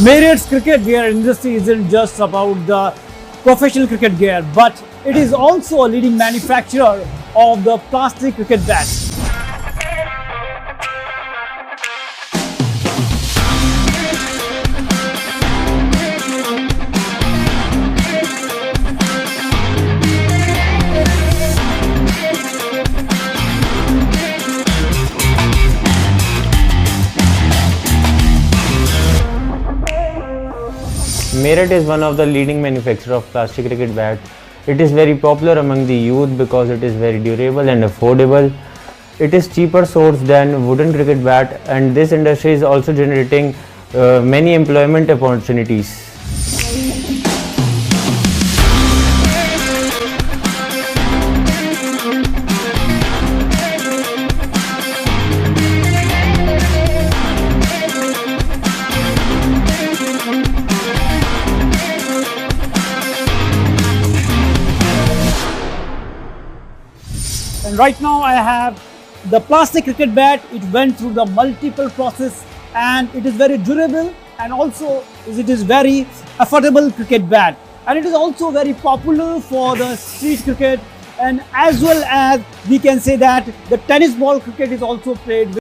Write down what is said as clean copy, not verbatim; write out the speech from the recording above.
Merit's cricket gear industry isn't just about the professional cricket gear, but it is also a leading manufacturer of the plastic cricket bat. Merit is one of the leading manufacturers of plastic cricket bat. It is very popular among the youth because it is very durable and affordable. It is cheaper source than wooden cricket bat, and this industry is also generating many employment opportunities. And right now I have the plastic cricket bat. It went through the multiple process and it is very durable, and also it is very affordable cricket bat, and it is also very popular for the street cricket, and as well as we can say that the tennis ball cricket is also played with